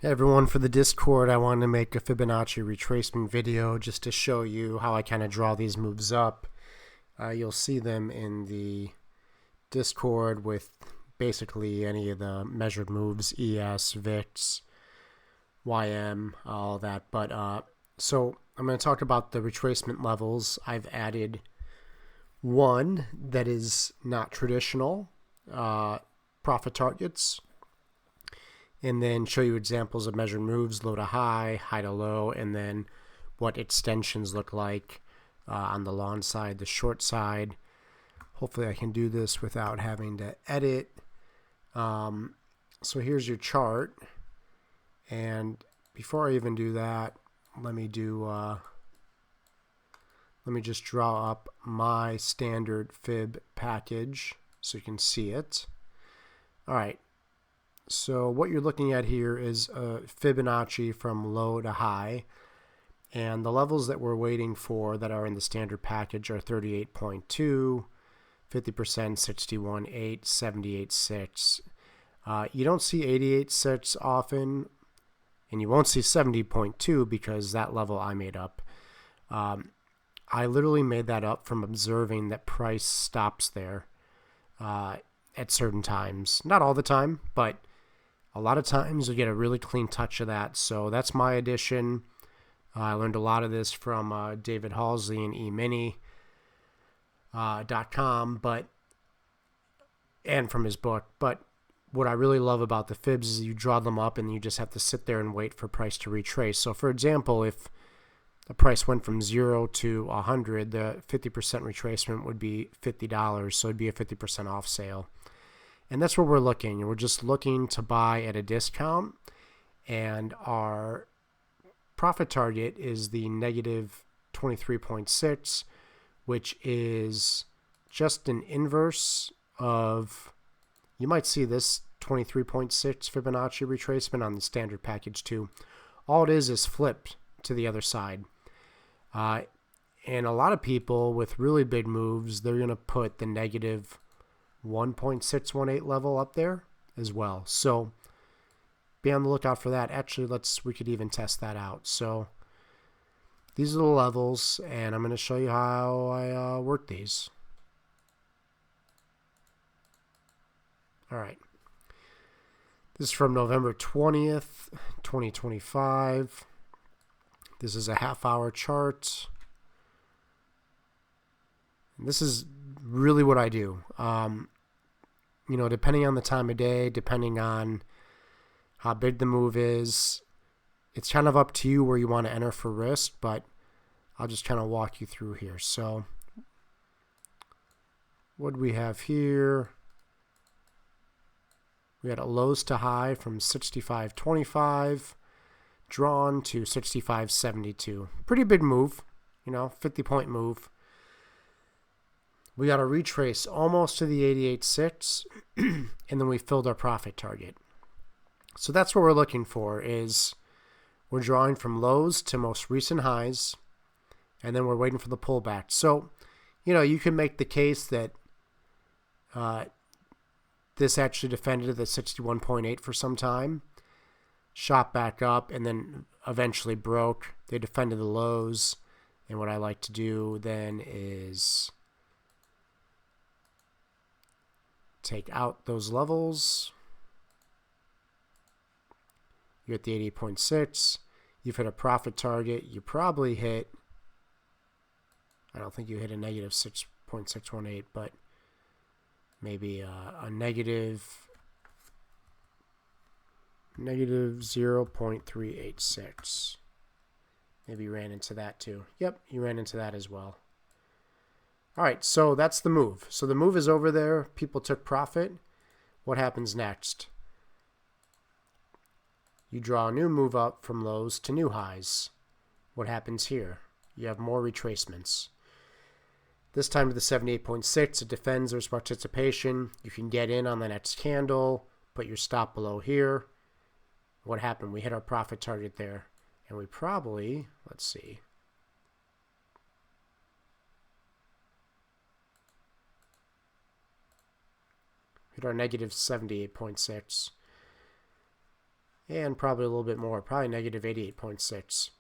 Hey everyone, for the Discord, I wanted to make a Fibonacci retracement video just to show you how I kind of draw these moves up. You'll see them in the Discord with basically any of the measured moves, ES, VIX, YM, all that. So I'm going to talk about the retracement levels. I've added one that is not traditional, profit targets, and then show you examples of measured moves, low to high, high to low, and then what extensions look like on the long side, the short side. Hopefully I can do this without having to edit. So here's your chart, and before I even do that, let me just draw up my standard fib package so you can see it. All right. So what you're looking at here is a Fibonacci from low to high, and the levels that we're waiting for that are in the standard package are 38.2, 50%, 61.8, 78.6. You don't see 88.6 often, and you won't see 70.2 because that level I made up. I literally made that up from observing that price stops there at certain times. Not all the time, but a lot of times you get a really clean touch of that. So that's my addition. I learned a lot of this from David Halsey and emini.com, and from his book. But what I really love about the fibs is you draw them up and you just have to sit there and wait for price to retrace. So for example, if the price went from 0 to 100, the 50% retracement would be $50, so it'd be a 50% off sale. And that's where we're looking. We're just looking to buy at a discount, and our profit target is the negative 23.6, which is just an inverse of, you might see this 23.6 Fibonacci retracement on the standard package too. All it is flipped to the other side. And a lot of people with really big moves, they're going to put the negative 1.618 level up there as well. So be on the lookout for that. Actually, we could even test that out. So these are the levels, and I'm going to show you how I work these. All right. This is from November 20th, 2025. This is a half-hour chart. And this is really what I do. Depending on the time of day, depending on how big the move is, it's kind of up to you where you want to enter for risk, but I'll just kind of walk you through here. So what do we have here? We had a lows to high from 65.25 drawn to 65.72. Pretty big move, 50-point move. We got a retrace almost to the 88.6, and then we filled our profit target. So that's what we're looking for, is we're drawing from lows to most recent highs, and then we're waiting for the pullback. So, you can make the case that this actually defended at the 61.8 for some time, shot back up, and then eventually broke. They defended the lows, and what I like to do then is take out those levels. You're at the 88.6. You've hit a profit target. You probably hit, I don't think you hit a negative 6.618, but maybe a negative 0.386. Maybe you ran into that too. Yep, you ran into that as well. All right, so that's the move. So the move is over there. People took profit. What happens next? You draw a new move up from lows to new highs. What happens here? You have more retracements. This time to the 78.6, it defends, there's participation. You can get in on the next candle, put your stop below here. What happened? We hit our profit target there. And we probably, let's see. Hit our negative 78.6. and probably a little bit more, probably negative 88.6.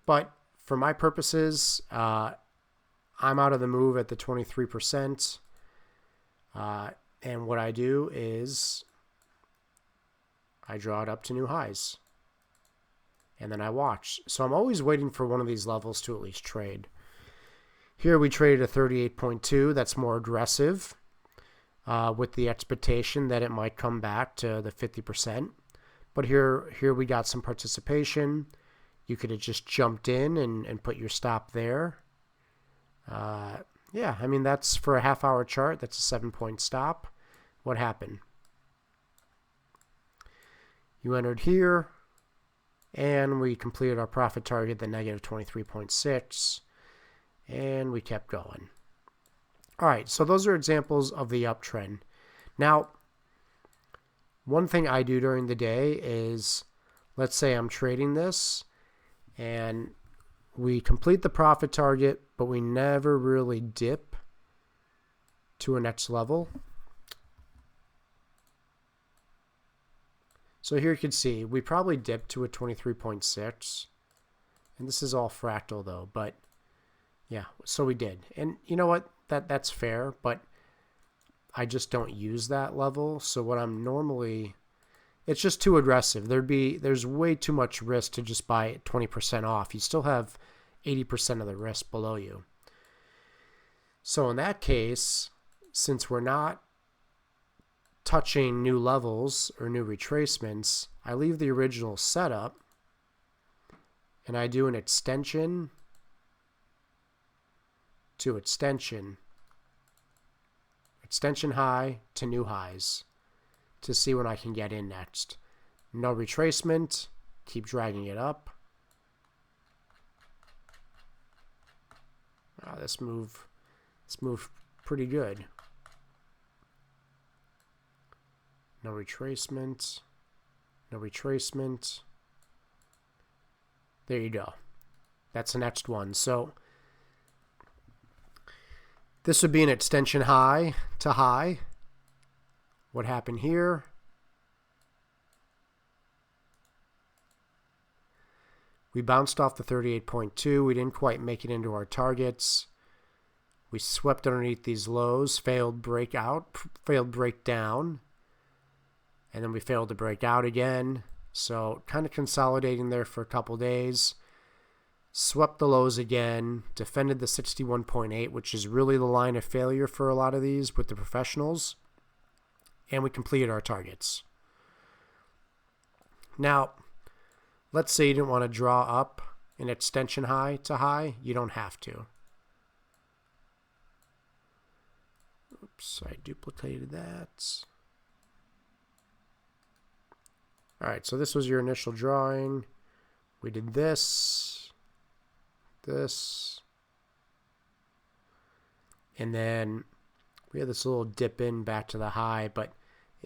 But for my purposes, I'm out of the move at the 23%. And what I do is I draw it up to new highs. And then I watch. So I'm always waiting for one of these levels to at least trade. Here we traded a 38.2. That's more aggressive with the expectation that it might come back to the 50%. But here we got some participation. You could have just jumped in and put your stop there. Yeah, I mean, that's for a half-hour chart. That's a 7-point stop. What happened? You entered here, and we completed our profit target, the negative 23.6, and we kept going. All right, so those are examples of the uptrend. Now, one thing I do during the day is, let's say I'm trading this, and we complete the profit target, but we never really dip to a next level. So here you can see we probably dipped to a 23.6, and this is all fractal though, but yeah, so we did. And you know what, that's fair, but I just don't use that level. So what I'm normally, it's just too aggressive. There's way too much risk to just buy 20% off. You still have 80% of the risk below you. So in that case, since we're not touching new levels or new retracements, I leave the original setup and I do an extension to extension high to new highs to see when I can get in next. No retracement, keep dragging it up. This moved pretty good. No retracement, no retracement. There you go. That's the next one. So this would be an extension high to high. What happened here? We bounced off the 38.2. We didn't quite make it into our targets. We swept underneath these lows, failed breakdown, and then we failed to break out again. So kind of consolidating there for a couple days. Swept the lows again, defended the 61.8, which is really the line of failure for a lot of these with the professionals. And we completed our targets. Now, let's say you didn't want to draw up an extension high to high. You don't have to. Oops, I duplicated that. All right, so this was your initial drawing. We did this, and then we had this little dip in back to the high, but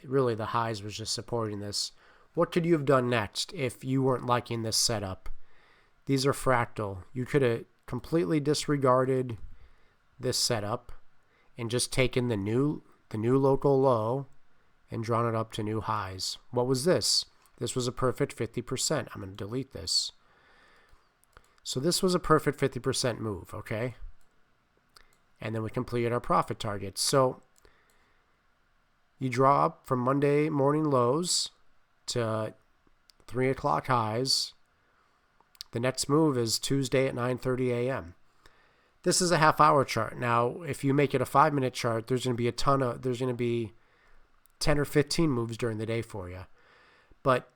really the highs was just supporting this. What could you have done next if you weren't liking this setup? These are fractal. You could have completely disregarded this setup and just taken the new local low and drawn it up to new highs. What was this? This was a perfect 50%. I'm going to delete this. So this was a perfect 50% move, okay? And then we completed our profit targets. So you draw up from Monday morning lows to 3 o'clock highs. The next move is Tuesday at 9:30 a.m. This is a half-hour chart. Now, if you make it a 5-minute chart, there's going to be 10 or 15 moves during the day for you. But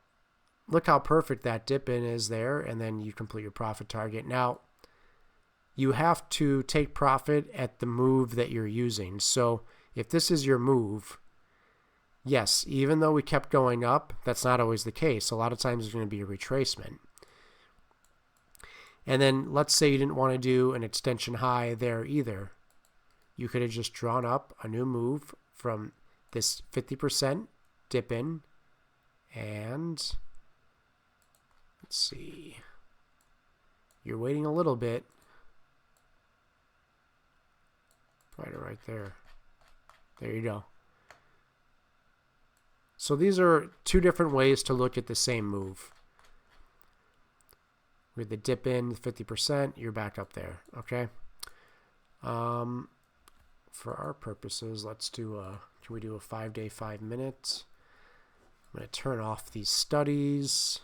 look how perfect that dip in is there, and then you complete your profit target. Now, you have to take profit at the move that you're using. So if this is your move, yes, even though we kept going up, that's not always the case. A lot of times there's going to be a retracement. And then let's say you didn't want to do an extension high there either. You could have just drawn up a new move from this 50% dip in, and let's see, you're waiting a little bit. Right there. There you go. So these are two different ways to look at the same move. With the dip in 50%, you're back up there. Okay. For our purposes, let's do can we do a 5-day, 5 minutes? I'm going to turn off these studies.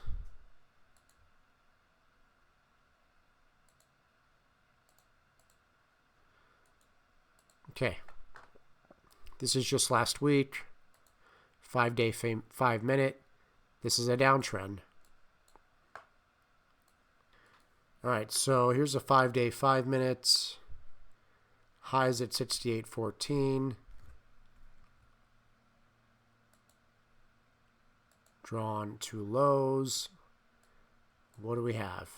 Okay. This is just last week. 5-day, 5 minute. This is a downtrend. All right, so here's a 5-day, 5 minutes. Highs at 68.14. Drawn to lows. What do we have?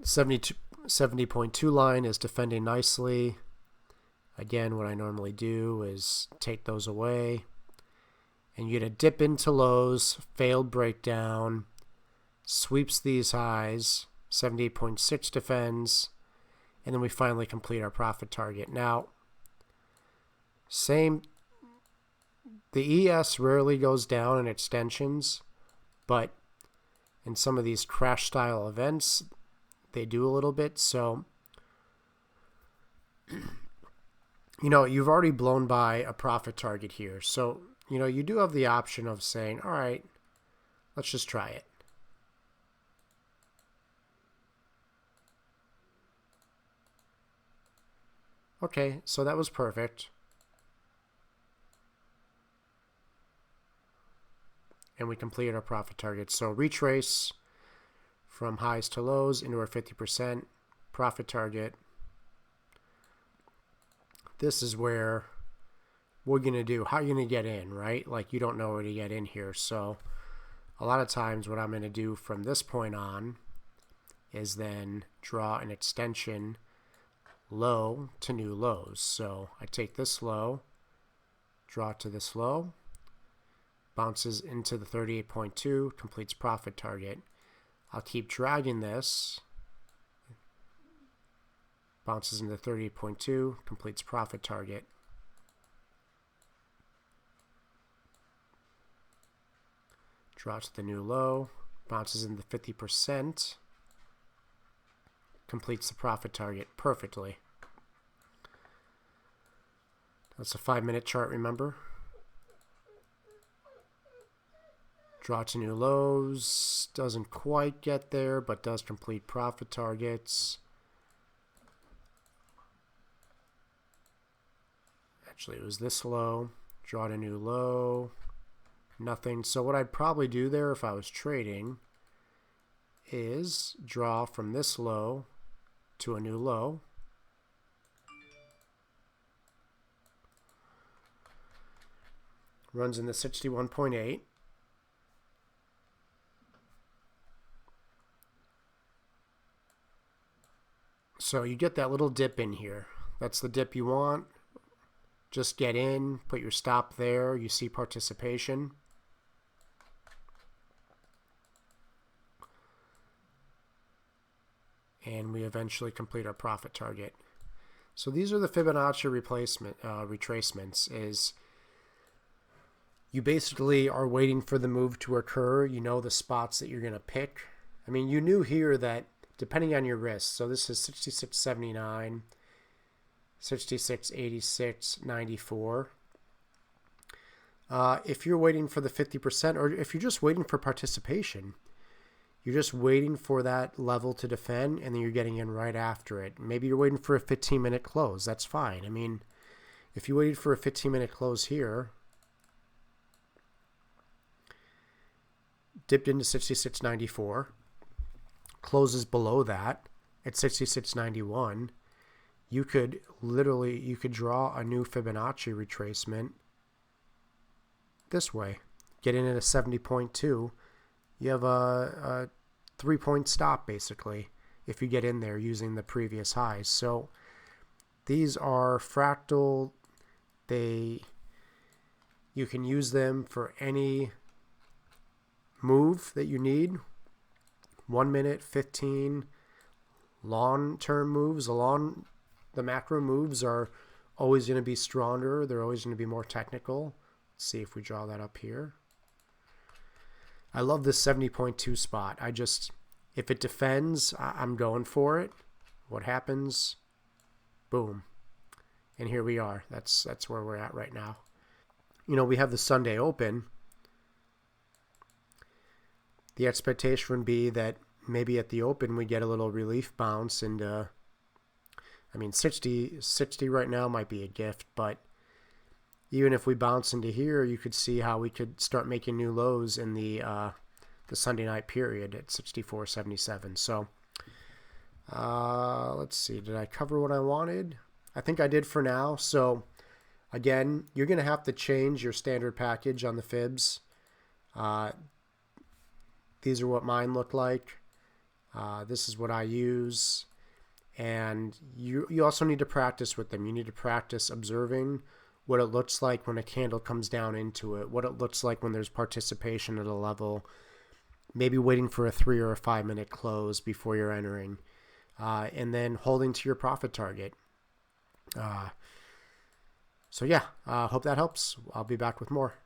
$70.2 line is defending nicely. Again, what I normally do is take those away. And you get a dip into lows, failed breakdown, sweeps these highs, 78.6 defends, and then we finally complete our profit target. Now, the ES rarely goes down in extensions, but in some of these crash style events, they do a little bit. So, you've already blown by a profit target here. So, you do have the option of saying, all right, let's just try it. Okay, so that was perfect. And we completed our profit target. So retrace from highs to lows into our 50% profit target. This is where we're going to do, how are you going to get in, right? Like you don't know where to get in here. So a lot of times what I'm going to do from this point on is then draw an extension low to new lows. So I take this low, draw to this low, bounces into the 38.2, completes profit target. I'll keep dragging this, bounces into 38.2, completes profit target. Draw to the new low, bounces into 50%, completes the profit target perfectly. That's a 5-minute chart, remember? Draw to new lows, doesn't quite get there, but does complete profit targets. Actually, it was this low. Draw to new low, nothing. So what I'd probably do there if I was trading is draw from this low to a new low. Runs in the 61.8. So you get that little dip in here. That's the dip you want. Just get in, put your stop there. You see participation. And we eventually complete our profit target. So these are the Fibonacci retracements. Is you basically are waiting for the move to occur. You know the spots that you're going to pick. I mean, you knew here that depending on your risk, so this is 66.79, 66.86, 94. If you're waiting for the 50%, or if you're just waiting for participation, you're just waiting for that level to defend, and then you're getting in right after it. Maybe you're waiting for a 15-minute close. That's fine. I mean, if you waited for a 15-minute close here, dipped into 66.94, closes below that at 66.91, you could draw a new Fibonacci retracement this way. Get in at a 70.2. You have a 3-point stop basically if you get in there using the previous highs. So these are fractal. You can use them for any move that you need. 1 minute, 15, long-term moves, the macro moves are always going to be stronger. They're always going to be more technical. Let's see if we draw that up here. I love this 70.2 spot. If it defends, I'm going for it. What happens? Boom. And here we are. That's where we're at right now. You know, we have the Sunday open. The expectation would be that maybe at the open we get a little relief bounce, and I mean 60 right now might be a gift, but even if we bounce into here, you could see how we could start making new lows in the Sunday night period at 64.77. So let's see, did I cover what I wanted? I think I did for now. So again, you're going to have to change your standard package on the fibs. These are what mine look like. This is what I use. And you also need to practice with them. You need to practice observing what it looks like when a candle comes down into it, what it looks like when there's participation at a level, maybe waiting for a 3 or a 5 minute close before you're entering, and then holding to your profit target. So yeah, hope that helps. I'll be back with more.